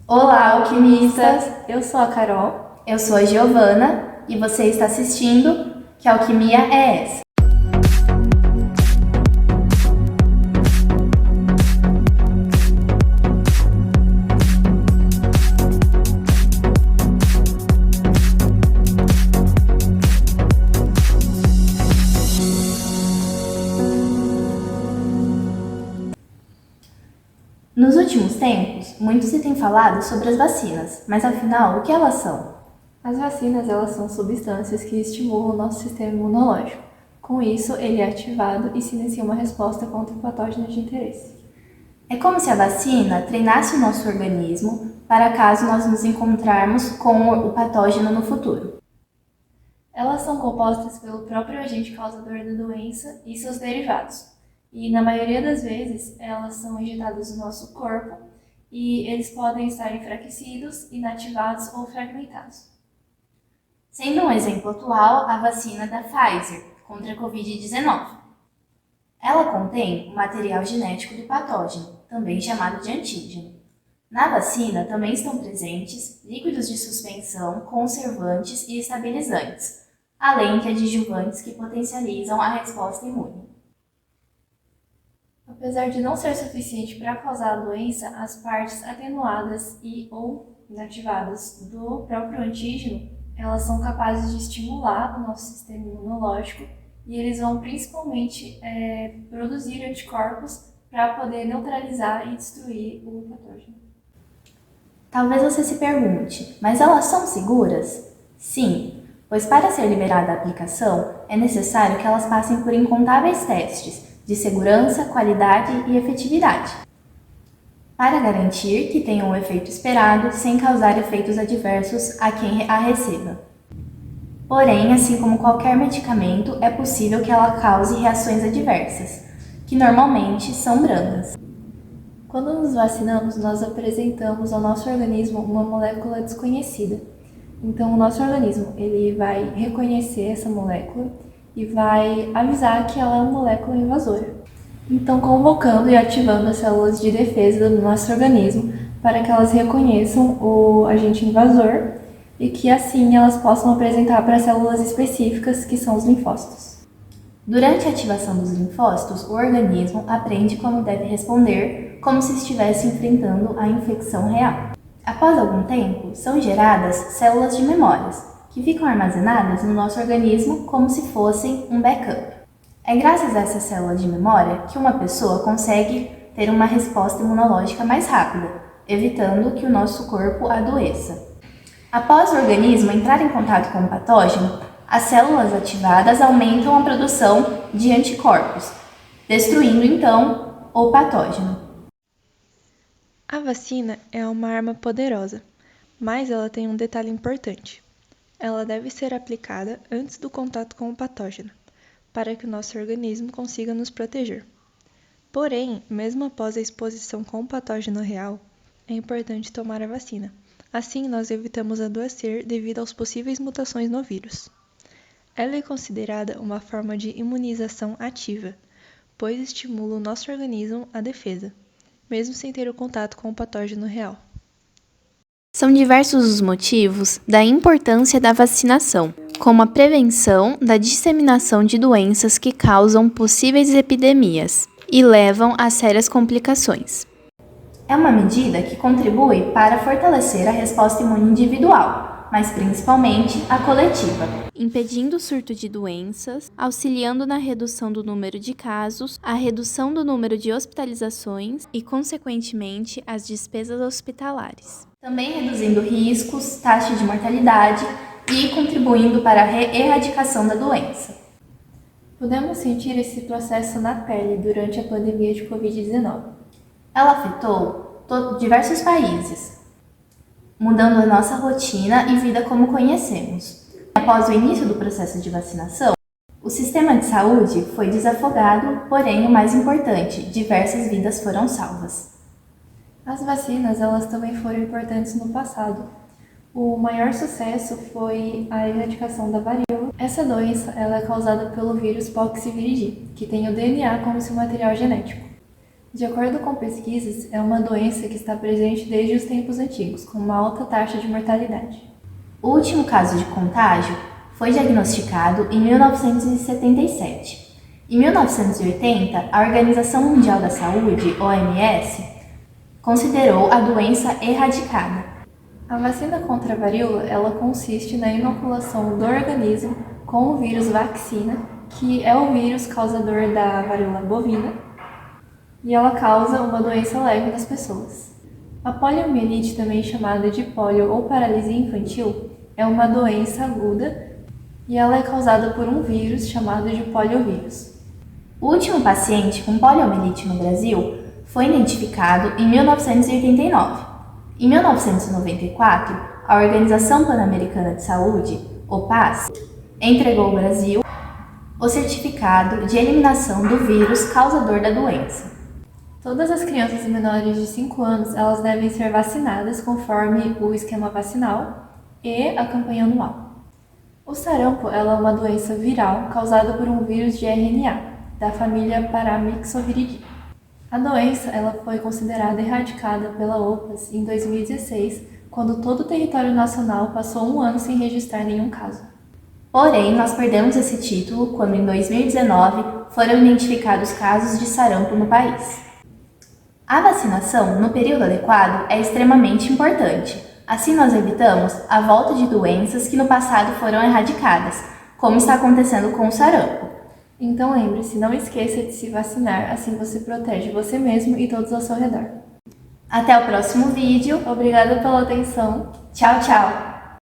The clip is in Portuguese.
Olá, alquimistas! Eu sou a Carol. Eu sou a Giovana e você está assistindo Que Alquimia é Essa? Nos últimos tempos, muito se tem falado sobre as vacinas, mas afinal, o que elas são? As vacinas, elas são substâncias que estimulam o nosso sistema imunológico. Com isso, ele é ativado e se inicia uma resposta contra o patógeno de interesse. É como se a vacina treinasse o nosso organismo para caso nós nos encontrarmos com o patógeno no futuro. Elas são compostas pelo próprio agente causador da doença e seus derivados. E na maioria das vezes, elas são injetadas no nosso corpo e eles podem estar enfraquecidos, inativados ou fragmentados. Sendo um exemplo atual a vacina da Pfizer contra a Covid-19. Ela contém o material genético do patógeno, também chamado de antígeno. Na vacina também estão presentes líquidos de suspensão, conservantes e estabilizantes, além de adjuvantes que potencializam a resposta imune. Apesar de não ser suficiente para causar a doença, as partes atenuadas e ou inativadas do próprio antígeno, elas são capazes de estimular o nosso sistema imunológico e eles vão principalmente produzir anticorpos para poder neutralizar e destruir o patógeno. Talvez você se pergunte, mas elas são seguras? Sim, pois para ser liberada a aplicação, é necessário que elas passem por incontáveis testes de segurança, qualidade e efetividade, para garantir que tenham o efeito esperado sem causar efeitos adversos a quem a receba. Porém, assim como qualquer medicamento, é possível que ela cause reações adversas, que normalmente são brandas. Quando nos vacinamos, nós apresentamos ao nosso organismo uma molécula desconhecida. Então, o nosso organismo ele vai reconhecer essa molécula e vai avisar que ela é uma molécula invasora. Então, convocando e ativando as células de defesa do nosso organismo para que elas reconheçam o agente invasor e que assim elas possam apresentar para células específicas que são os linfócitos. Durante a ativação dos linfócitos, o organismo aprende como deve responder, como se estivesse enfrentando a infecção real. Após algum tempo, são geradas células de memórias, que ficam armazenadas no nosso organismo como se fossem um backup. É graças a essas células de memória que uma pessoa consegue ter uma resposta imunológica mais rápida, evitando que o nosso corpo adoeça. Após o organismo entrar em contato com o patógeno, as células ativadas aumentam a produção de anticorpos, destruindo então o patógeno. A vacina é uma arma poderosa, mas ela tem um detalhe importante. Ela deve ser aplicada antes do contato com o patógeno, para que o nosso organismo consiga nos proteger. Porém, mesmo após a exposição com o patógeno real, é importante tomar a vacina. Assim, nós evitamos adoecer devido às possíveis mutações no vírus. Ela é considerada uma forma de imunização ativa, pois estimula o nosso organismo à defesa, mesmo sem ter o contato com o patógeno real. São diversos os motivos da importância da vacinação, como a prevenção da disseminação de doenças que causam possíveis epidemias e levam a sérias complicações. É uma medida que contribui para fortalecer a resposta imune individual, mas principalmente a coletiva, impedindo o surto de doenças, auxiliando na redução do número de casos, a redução do número de hospitalizações e, consequentemente, as despesas hospitalares. Também reduzindo riscos, taxa de mortalidade e contribuindo para a erradicação da doença. Podemos sentir esse processo na pele durante a pandemia de Covid-19. Ela afetou diversos países, mudando a nossa rotina e vida como conhecemos. Após o início do processo de vacinação, o sistema de saúde foi desafogado, porém o mais importante, diversas vidas foram salvas. As vacinas, elas também foram importantes no passado. O maior sucesso foi a erradicação da varíola. Essa doença ela é causada pelo vírus Poxviride, que tem o DNA como seu material genético. De acordo com pesquisas, é uma doença que está presente desde os tempos antigos, com uma alta taxa de mortalidade. O último caso de contágio foi diagnosticado em 1977. Em 1980, a Organização Mundial da Saúde, OMS, considerou a doença erradicada. A vacina contra a varíola, ela consiste na inoculação do organismo com o vírus vacina, que é o vírus causador da varíola bovina, e ela causa uma doença leve nas pessoas. A poliomielite, também chamada de polio ou paralisia infantil, é uma doença aguda e ela é causada por um vírus chamado de poliovírus. O último paciente com poliomielite no Brasil foi identificado em 1989. Em 1994, a Organização Pan-Americana de Saúde, OPAS, entregou ao Brasil o certificado de eliminação do vírus causador da doença. Todas as crianças menores de 5 anos, elas devem ser vacinadas conforme o esquema vacinal e a campanha anual. O sarampo, ela é uma doença viral causada por um vírus de RNA, da família Paramyxoviridae. A doença, ela foi considerada erradicada pela OPAS em 2016, quando todo o território nacional passou um ano sem registrar nenhum caso. Porém, nós perdemos esse título quando em 2019 foram identificados casos de sarampo no país. A vacinação, no período adequado, é extremamente importante. Assim nós evitamos a volta de doenças que no passado foram erradicadas, como está acontecendo com o sarampo. Então lembre-se, não esqueça de se vacinar, assim você protege você mesmo e todos ao seu redor. Até o próximo vídeo. Obrigada pela atenção. Tchau, tchau!